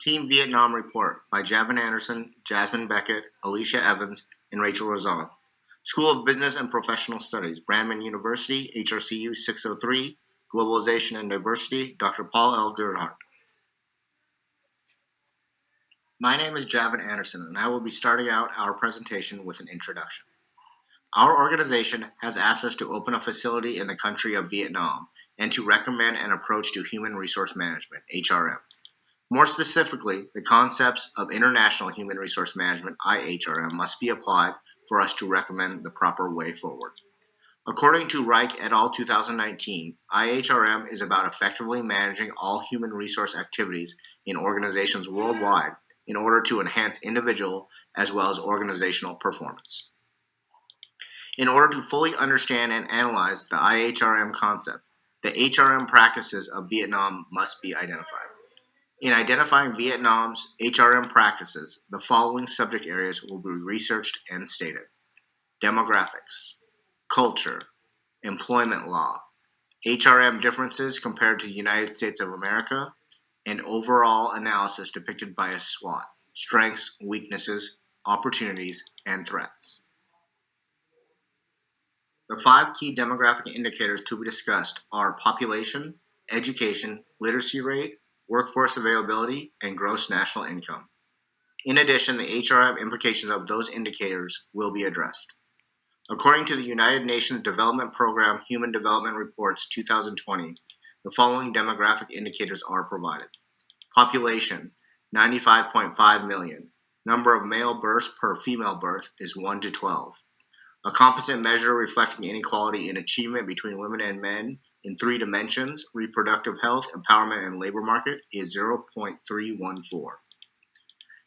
Team Vietnam Report by Javin Anderson, Jasmine Beckett, Alisha Evans, and Rachel Razon. School of Business and Professional Studies, Brandman University, HRCU603, Globalization and Diversity, Dr. Paul L. Gerhardt. My name is Javin Anderson, and I will be starting out our presentation with an introduction. Our organization has asked us to open a facility in the country of Vietnam and to recommend an approach to human resource management, HRM. More specifically, the concepts of International Human Resource Management, IHRM, must be applied for us to recommend the proper way forward. According to Reich et al. 2019, IHRM is about effectively managing all human resource activities in organizations worldwide in order to enhance individual as well as organizational performance. In order to fully understand and analyze the IHRM concept, the HRM practices of Vietnam must be identified. In identifying Vietnam's HRM practices, the following subject areas will be researched and stated: demographics, culture, employment law, HRM differences compared to the United States of America, and overall analysis depicted by a SWOT: strengths, weaknesses, opportunities, and threats. The 5 key demographic indicators to be discussed are population, education, literacy rate, workforce availability, and gross national income. In addition, the HRM implications of those indicators will be addressed. According to the United Nations Development Program Human Development Reports 2020, the following demographic indicators are provided. Population, 95.5 million. Number of male births per female birth is 1 to 12. A composite measure reflecting inequality in achievement between women and men in 3 dimensions, reproductive health, empowerment, and labor market, is 0.314.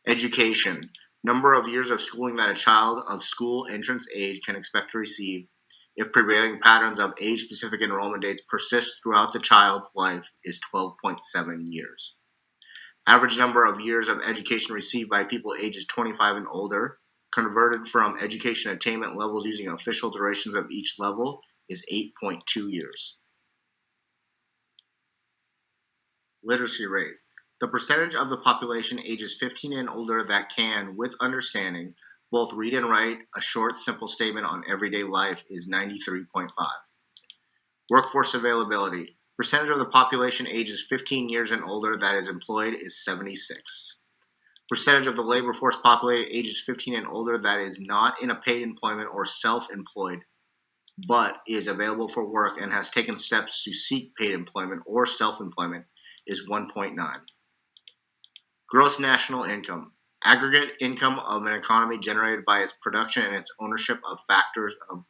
Education. Number of years of schooling that a child of school entrance age can expect to receive if prevailing patterns of age-specific enrollment dates persist throughout the child's life is 12.7 years. Average number of years of education received by people ages 25 and older, converted from education attainment levels using official durations of each level, is 8.2 years. Literacy rate. The percentage of the population ages 15 and older that can, with understanding, both read and write a short, simple statement on everyday life is 93.5. Workforce availability. Percentage of the population ages 15 years and older that is employed is 76. Percentage of the labor force populated ages 15 and older that is not in a paid employment or self-employed, but is available for work and has taken steps to seek paid employment or self-employment is 1.9. Gross national income. Aggregate income of an economy generated by its production and its ownership of factors of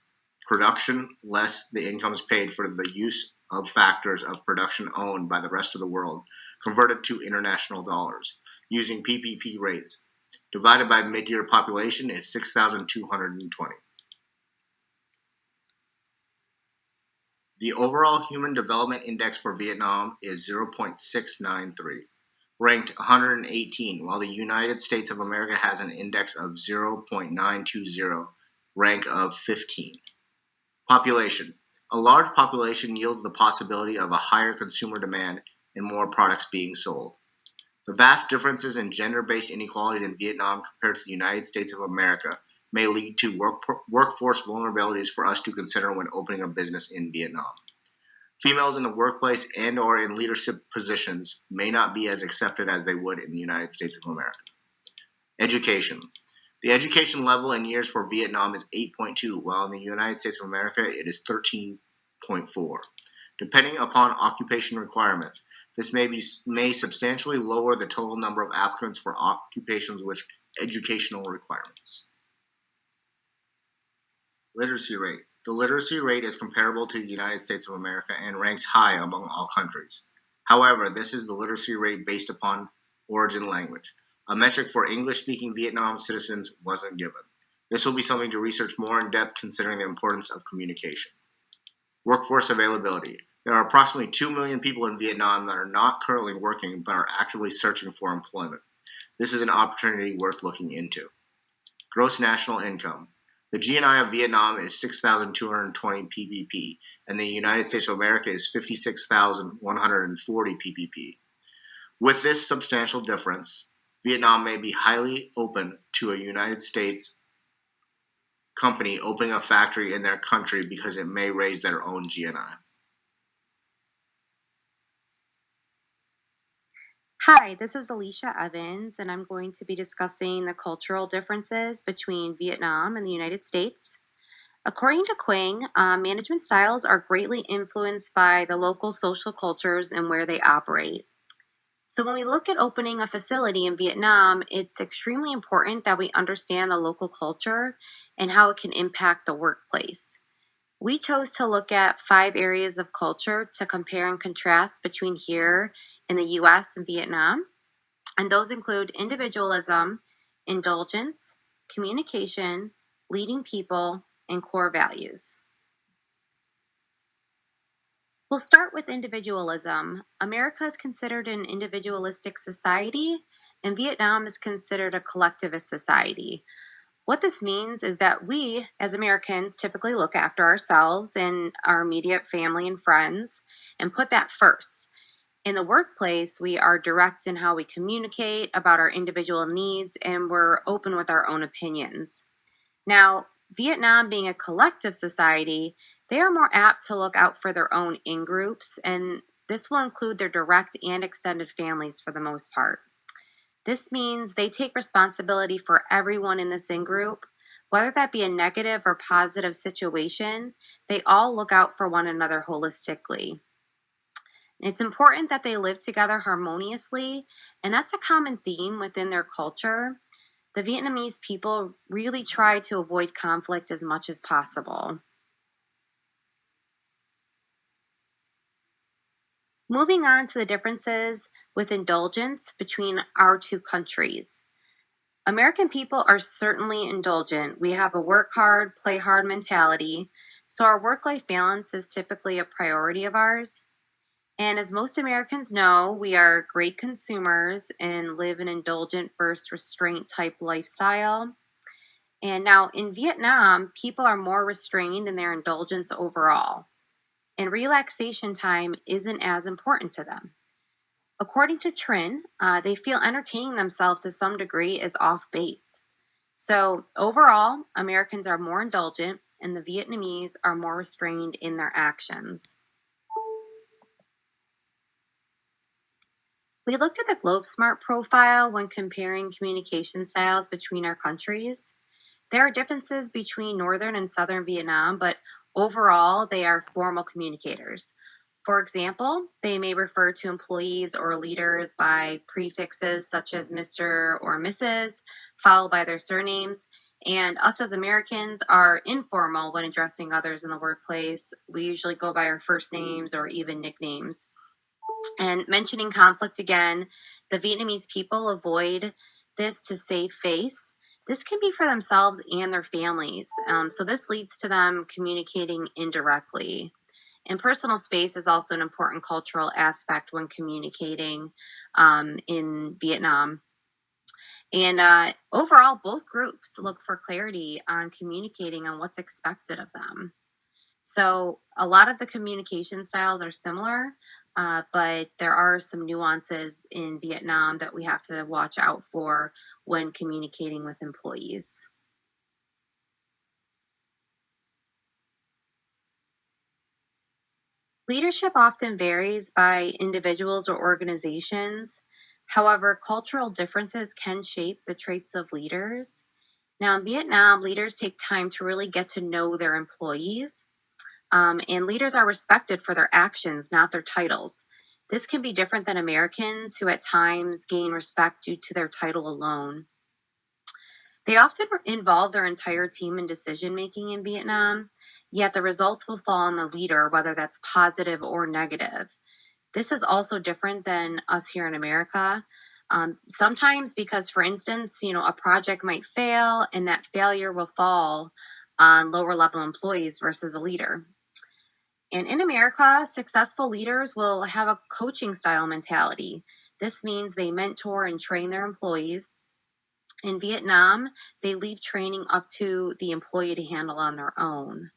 production less the incomes paid for the use of factors of production owned by the rest of the world, converted to international dollars, using PPP rates, divided by mid-year population is 6,220. The overall Human Development Index for Vietnam is 0.693, ranked 118, while the United States of America has an index of 0.920, rank of 15. Population. A large population yields the possibility of a higher consumer demand and more products being sold. The vast differences in gender-based inequalities in Vietnam compared to the United States of America may lead to workforce vulnerabilities for us to consider when opening a business in Vietnam. Females in the workplace and or in leadership positions may not be as accepted as they would in the United States of America. Education. The education level in years for Vietnam is 8.2, while in the United States of America it is 13.4. Depending upon occupation requirements, this may substantially lower the total number of applicants for occupations with educational requirements. Literacy rate. The literacy rate is comparable to the United States of America and ranks high among all countries. However, this is the literacy rate based upon origin language. A metric for English-speaking Vietnam citizens wasn't given. This will be something to research more in depth considering the importance of communication. Workforce availability. There are approximately 2 million people in Vietnam that are not currently working but are actively searching for employment. This is an opportunity worth looking into. Gross national income. The GNI of Vietnam is 6,220 ppb, and the United States of America is 56,140 ppb. With this substantial difference, Vietnam may be highly open to a United States company opening a factory in their country because it may raise their own GNI. Hi, this is Alisha Evans, and I'm going to be discussing the cultural differences between Vietnam and the United States. According to Quang, management styles are greatly influenced by the local social cultures and where they operate. So, when we look at opening a facility in Vietnam, it's extremely important that we understand the local culture and how it can impact the workplace. We chose to look at 5 areas of culture to compare and contrast between here in the US and Vietnam. And those include individualism, indulgence, communication, leading people, and core values. We'll start with individualism. America is considered an individualistic society, and Vietnam is considered a collectivist society. What this means is that we, as Americans, typically look after ourselves and our immediate family and friends and put that first. In the workplace, we are direct in how we communicate about our individual needs and we're open with our own opinions. Now, Vietnam being a collective society, they are more apt to look out for their own in groups, and this will include their direct and extended families for the most part. This means they take responsibility for everyone in this in group, whether that be a negative or positive situation, they all look out for one another holistically. It's important that they live together harmoniously, and that's a common theme within their culture. The Vietnamese people really try to avoid conflict as much as possible. Moving on to the differences with indulgence between our two countries. American people are certainly indulgent. We have a work hard, play hard mentality, so our work life balance is typically a priority of ours. And as most Americans know, we are great consumers and live an indulgent versus restraint type lifestyle. And now in Vietnam, people are more restrained in their indulgence overall, and relaxation time isn't as important to them. According to Trin, they feel entertaining themselves to some degree is off base. So overall, Americans are more indulgent and the Vietnamese are more restrained in their actions. We looked at the GlobeSmart profile when comparing communication styles between our countries. There are differences between northern and southern Vietnam, but overall, they are formal communicators. For example, they may refer to employees or leaders by prefixes such as Mr. or Mrs., followed by their surnames. And us as Americans are informal when addressing others in the workplace. We usually go by our first names or even nicknames. And mentioning conflict again, the Vietnamese people avoid this to save face. This can be for themselves and their families. So this leads to them communicating indirectly. And personal space is also an important cultural aspect when communicating in Vietnam. And overall, both groups look for clarity on communicating on what's expected of them. So a lot of the communication styles are similar, but there are some nuances in Vietnam that we have to watch out for when communicating with employees. Leadership often varies by individuals or organizations. However, cultural differences can shape the traits of leaders. Now, in Vietnam, leaders take time to really get to know their employees. And leaders are respected for their actions, not their titles. This can be different than Americans who at times gain respect due to their title alone. They often involve their entire team in decision making in Vietnam, yet the results will fall on the leader, whether that's positive or negative. This is also different than us here in America. Sometimes because, for instance, a project might fail and that failure will fall on lower level employees versus a leader. And in America, successful leaders will have a coaching style mentality. This means they mentor and train their employees. In Vietnam, they leave training up to the employee to handle on their own.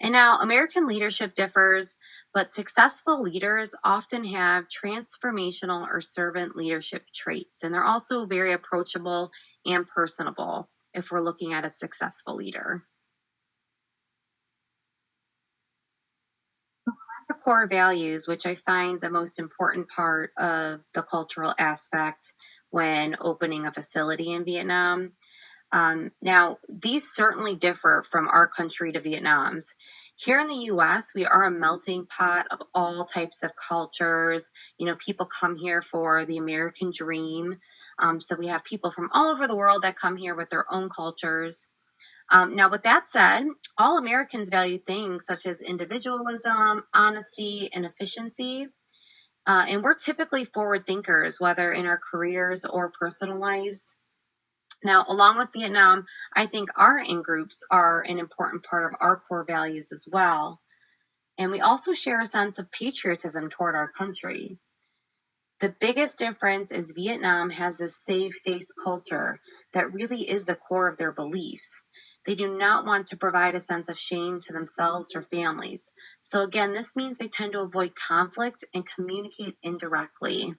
And now American leadership differs, but successful leaders often have transformational or servant leadership traits. And they're also very approachable and personable if we're looking at a successful leader. The core values, which I find the most important part of the cultural aspect when opening a facility in Vietnam. Now, these certainly differ from our country to Vietnam's. Here in the US, we are a melting pot of all types of cultures. You know, people come here for the American dream. So we have people from all over the world that come here with their own cultures. Now, with that said, all Americans value things such as individualism, honesty, and efficiency. And we're typically forward thinkers, whether in our careers or personal lives. Now, along with Vietnam, I think our in groups are an important part of our core values as well. And we also share a sense of patriotism toward our country. The biggest difference is Vietnam has this save face culture that really is the core of their beliefs. They do not want to provide a sense of shame to themselves or families. So, again, this means they tend to avoid conflict and communicate indirectly.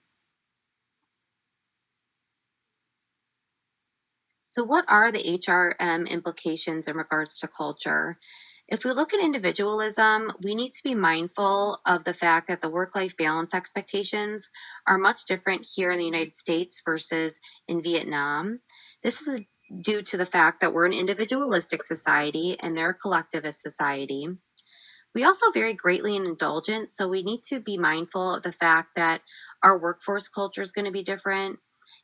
So, what are the HRM implications in regards to culture? If we look at individualism, we need to be mindful of the fact that the work life balance expectations are much different here in the United States versus in Vietnam. This is due to the fact that we're an individualistic society and they're a collectivist society. We also vary greatly in indulgence, so we need to be mindful of the fact that our workforce culture is going to be different,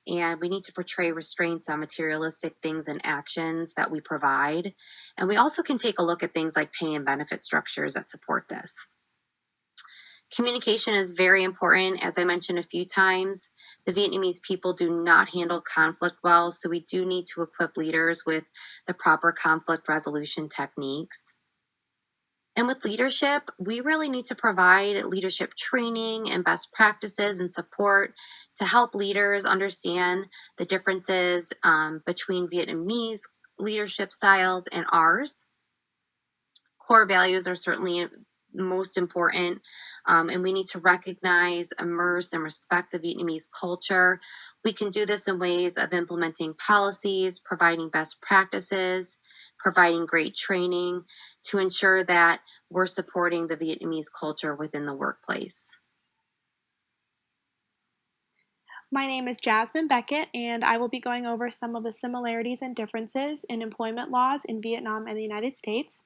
and we need to portray restraints on materialistic things and actions that we provide. And we also can take a look at things like pay and benefit structures that support this. Communication is very important. As I mentioned a few times, the Vietnamese people do not handle conflict well, so we do need to equip leaders with the proper conflict resolution techniques. And with leadership, we really need to provide leadership training and best practices and support to help leaders understand the differences between Vietnamese leadership styles and ours. Core values are certainly most important, and we need to recognize, immerse, and respect the Vietnamese culture. We can do this in ways of implementing policies, providing best practices, providing great training to ensure that we're supporting the Vietnamese culture within the workplace. My name is Jasmine Beckett, and I will be going over some of the similarities and differences in employment laws in Vietnam and the United States.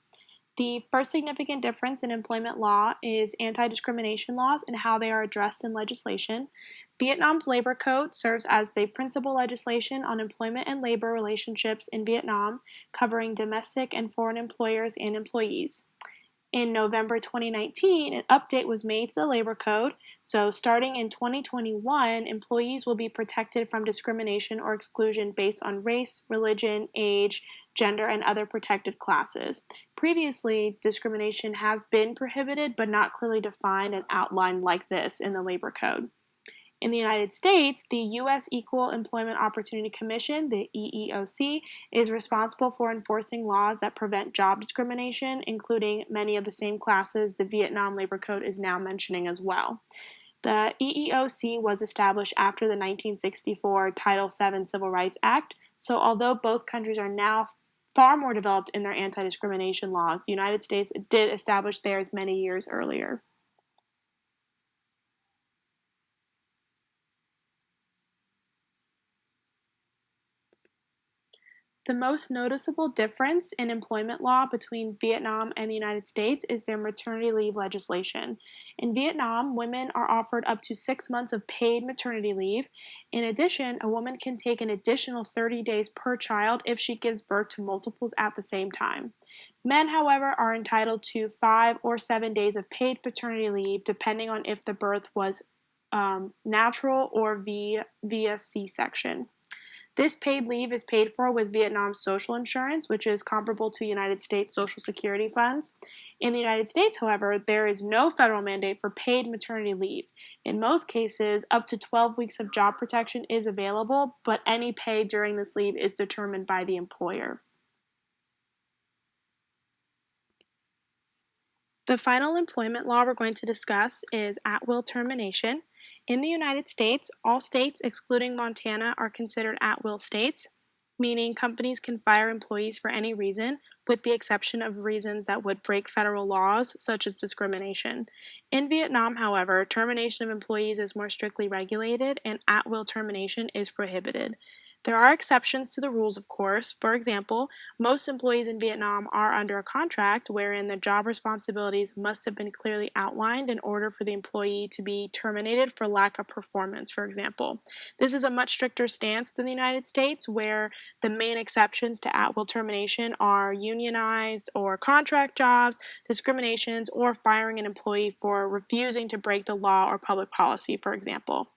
The first significant difference in employment law is anti discrimination laws and how they are addressed in legislation. Vietnam's labor code serves as the principal legislation on employment and labor relationships in Vietnam, covering domestic and foreign employers and employees. In November 2019, an update was made to the labor code. So, starting in 2021, employees will be protected from discrimination or exclusion based on race, religion, age, gender, and other protected classes. Previously, discrimination has been prohibited but not clearly defined and outlined like this in the labor code. In the United States, the U.S. Equal Employment Opportunity Commission, the EEOC, is responsible for enforcing laws that prevent job discrimination, including many of the same classes the Vietnam Labor Code is now mentioning as well. The EEOC was established after the 1964 Title VII Civil Rights Act, so although both countries are now far more developed in their anti discrimination laws, the United States did establish theirs many years earlier. The most noticeable difference in employment law between Vietnam and the United States is their maternity leave legislation. In Vietnam, women are offered up to 6 months of paid maternity leave. In addition, a woman can take an additional 30 days per child if she gives birth to multiples at the same time. Men, however, are entitled to 5 or 7 days of paid paternity leave, depending on if the birth was natural or via C-section. This paid leave is paid for with Vietnam's social insurance, which is comparable to United States Social Security funds. In the United States, however, there is no federal mandate for paid maternity leave. In most cases, up to 12 weeks of job protection is available, but any pay during this leave is determined by the employer. The final employment law we're going to discuss is at-will termination. In the United States, all states excluding Montana are considered at-will states, meaning companies can fire employees for any reason, with the exception of reasons that would break federal laws, such as discrimination. In Vietnam, however, termination of employees is more strictly regulated, and at-will termination is prohibited. There are exceptions to the rules, of course. For example, most employees in Vietnam are under a contract wherein the job responsibilities must have been clearly outlined in order for the employee to be terminated for lack of performance, for example. This is a much stricter stance than the United States, where the main exceptions to at will termination are unionized or contract jobs, discriminations, or firing an employee for refusing to break the law or public policy, for example.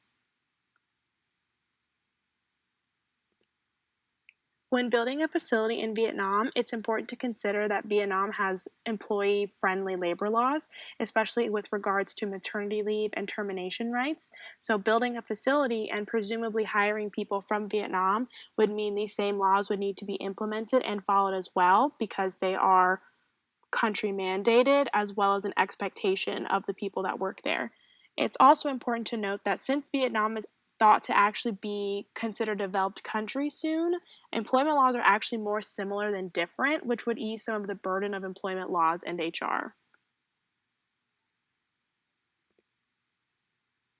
When building a facility in Vietnam, it's important to consider that Vietnam has employee-friendly labor laws, especially with regards to maternity leave and termination rights. So building a facility and presumably hiring people from Vietnam would mean these same laws would need to be implemented and followed as well, because they are country mandated as well as an expectation of the people that work there. It's also important to note that since Vietnam is thought to actually be considered a developed country soon, employment laws are actually more similar than different, which would ease some of the burden of employment laws and HR.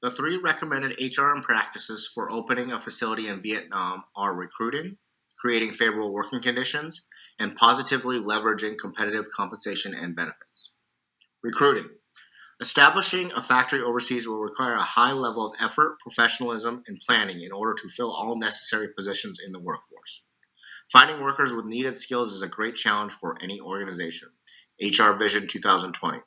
The three recommended HRM practices for opening a facility in Vietnam are recruiting, creating favorable working conditions, and positively leveraging competitive compensation and benefits. Recruiting. Establishing a factory overseas will require a high level of effort, professionalism, and planning in order to fill all necessary positions in the workforce. Finding workers with needed skills is a great challenge for any organization. HR Vision 2020.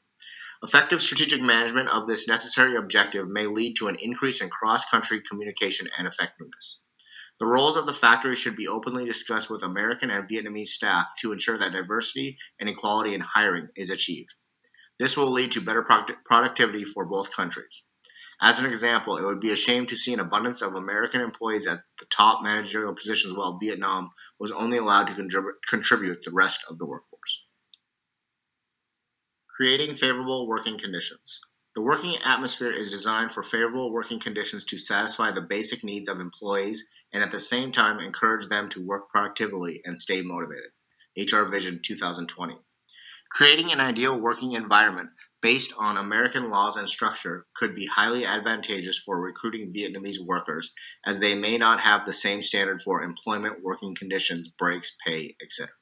Effective strategic management of this necessary objective may lead to an increase in cross-country communication and effectiveness. The roles of the factory should be openly discussed with American and Vietnamese staff to ensure that diversity and equality in hiring is achieved. This will lead to better productivity for both countries. As an example, it would be a shame to see an abundance of American employees at the top managerial positions while Vietnam was only allowed to contribute the rest of the workforce. Creating favorable working conditions. The working atmosphere is designed for favorable working conditions to satisfy the basic needs of employees and at the same time encourage them to work productively and stay motivated. HR Vision 2020. Creating an ideal working environment based on American laws and structure could be highly advantageous for recruiting Vietnamese workers, as they may not have the same standard for employment, working conditions, breaks, pay, etc.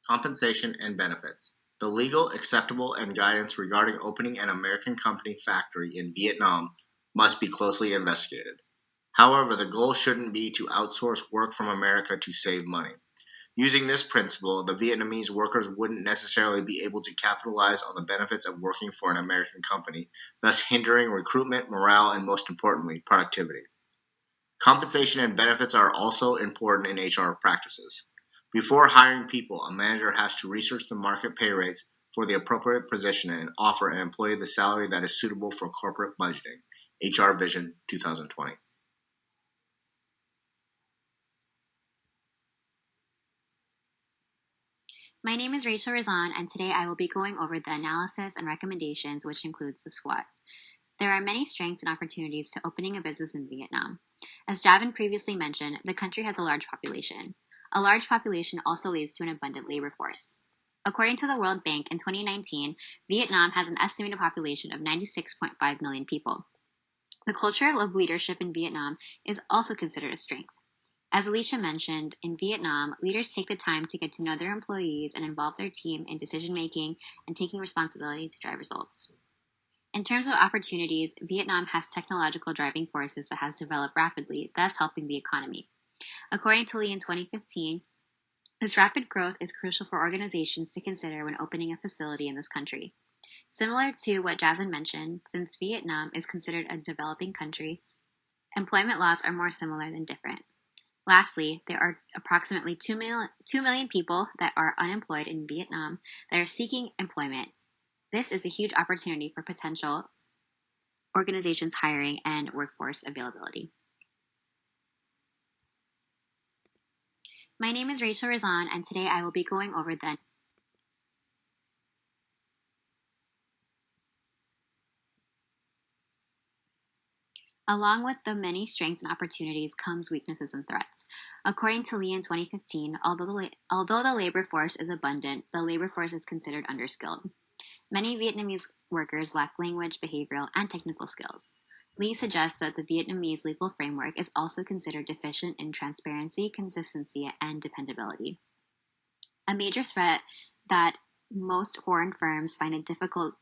Compensation and benefits. The legal acceptable and guidance regarding opening an American company factory in Vietnam must be closely investigated. However, the goal shouldn't be to outsource work from America to save money. Using this principle, the Vietnamese workers wouldn't necessarily be able to capitalize on the benefits of working for an American company, thus hindering recruitment, morale, and most importantly, productivity. Compensation and benefits are also important in HR practices. Before hiring people, a manager has to research the market pay rates for the appropriate position and offer an employee the salary that is suitable for corporate budgeting. HR Vision 2020. My name is Razon, and today I will be going over the analysis and recommendations, which includes the SWOT. There are many strengths and opportunities to opening a business in Vietnam. As Javin previously mentioned, the country has a large population. A large population also leads to an abundant labor force. According to the World Bank, in 2019, Vietnam has an estimated population of 96.5 million people. The culture of leadership in Vietnam is also considered a strength. As Alisha mentioned, in Vietnam, leaders take the time to get to know their employees and involve their team in decision-making and taking responsibility to drive results. In terms of opportunities, Vietnam has technological driving forces that has developed rapidly, thus helping the economy. According to Lee in 2015, this rapid growth is crucial for organizations to consider when opening a facility in this country. Similar to what Jasmine mentioned, since Vietnam is considered a developing country, employment laws are more similar than different. Lastly, there are approximately 2 million people that are unemployed in Vietnam that are seeking employment. This is a huge opportunity for potential organizations hiring and workforce availability. My name is Razon, and today I will be going over the Along with the many strengths and opportunities comes weaknesses and threats. According to Lee in 2015, although the labor force is abundant, the labor force is considered underskilled. Many Vietnamese workers lack language, behavioral, and technical skills. Lee suggests that the Vietnamese legal framework is also considered deficient in transparency, consistency, and dependability. A major threat that most foreign firms find it difficult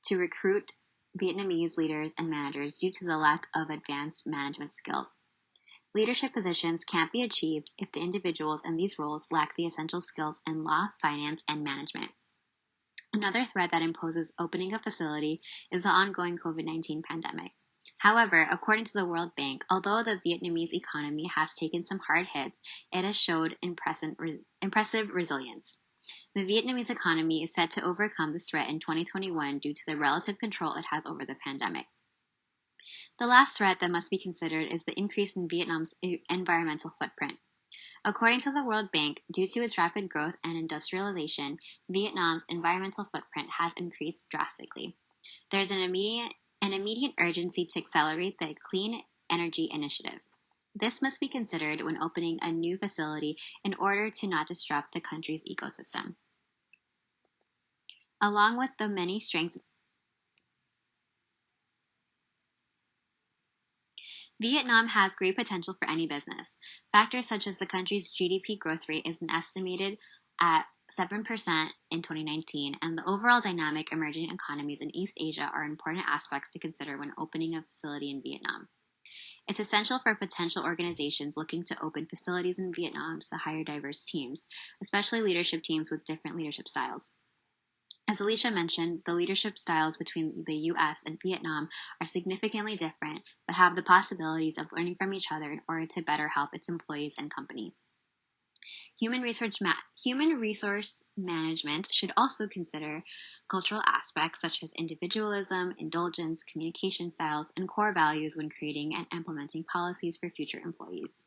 to recruit Vietnamese leaders and managers due to the lack of advanced management skills. Leadership positions can't be achieved if the individuals in these roles lack the essential skills in law, finance, and management. Another threat that imposes opening a facility is the ongoing COVID-19 pandemic. However, according to the World Bank, although the Vietnamese economy has taken some hard hits, it has showed impressive resilience. The Vietnamese economy is set to overcome this threat in 2021 due to the relative control it has over the pandemic. The last threat that must be considered is the increase in Vietnam's environmental footprint. According to the World Bank, due to its rapid growth and industrialization, Vietnam's environmental footprint has increased drastically. There's an immediate urgency to accelerate the Clean Energy Initiative. This must be considered when opening a new facility in order to not disrupt the country's ecosystem. Along with the many strengths, Vietnam has great potential for any business. Factors such as the country's GDP growth rate is estimated at 7% in 2019, and the overall dynamic emerging economies in East Asia are important aspects to consider when opening a facility in Vietnam. It's essential for potential organizations looking to open facilities in Vietnam to hire diverse teams, especially leadership teams with different leadership styles. As Alisha mentioned, the leadership styles between the US and Vietnam are significantly different, but have the possibilities of learning from each other in order to better help its employees and company. Human resource management should also consider cultural aspects such as individualism, indulgence, communication styles, and core values when creating and implementing policies for future employees.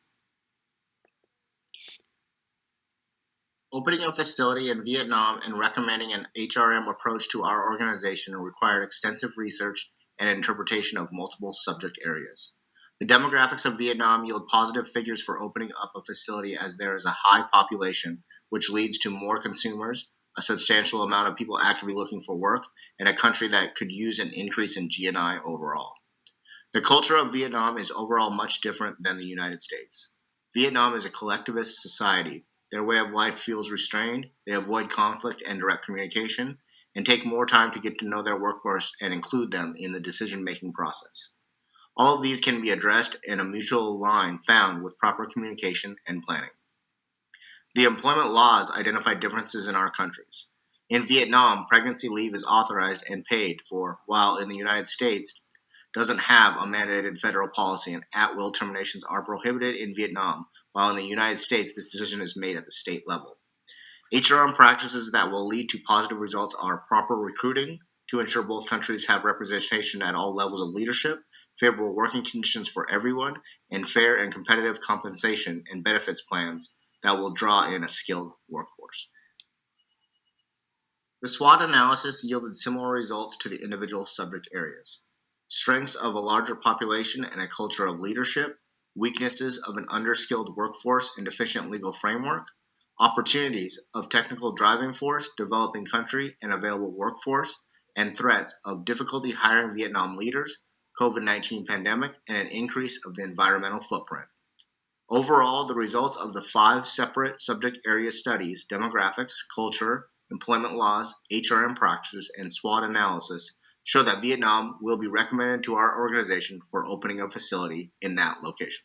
Opening a facility in Vietnam and recommending an HRM approach to our organization required extensive research and interpretation of multiple subject areas. The demographics of Vietnam yield positive figures for opening up a facility as there is a high population, which leads to more consumers, a substantial amount of people actively looking for work, and a country that could use an increase in GNI overall. The culture of Vietnam is overall much different than the United States. Vietnam is a collectivist society. Their way of life feels restrained, they avoid conflict and direct communication, and take more time to get to know their workforce and include them in the decision-making process. All of these can be addressed in a mutual line found with proper communication and planning. The employment laws identify differences in our countries. In Vietnam, pregnancy leave is authorized and paid for, while in the United States doesn't have a mandated federal policy, and at-will terminations are prohibited in Vietnam, while in the United States this decision is made at the state level. HRM practices that will lead to positive results are proper recruiting to ensure both countries have representation at all levels of leadership, favorable working conditions for everyone, and fair and competitive compensation and benefits plans that will draw in a skilled workforce. The SWOT analysis yielded similar results to the individual subject areas. Strengths of a larger population and a culture of leadership, weaknesses of an underskilled workforce and deficient legal framework, opportunities of technical driving force, developing country, and available workforce, and threats of difficulty hiring Vietnam leaders, COVID-19 pandemic, and an increase of the environmental footprint. Overall, the results of the 5 separate subject area studies, demographics, culture, employment laws, HRM practices, and SWOT analysis, show that Vietnam will be recommended to our organization for opening a facility in that location.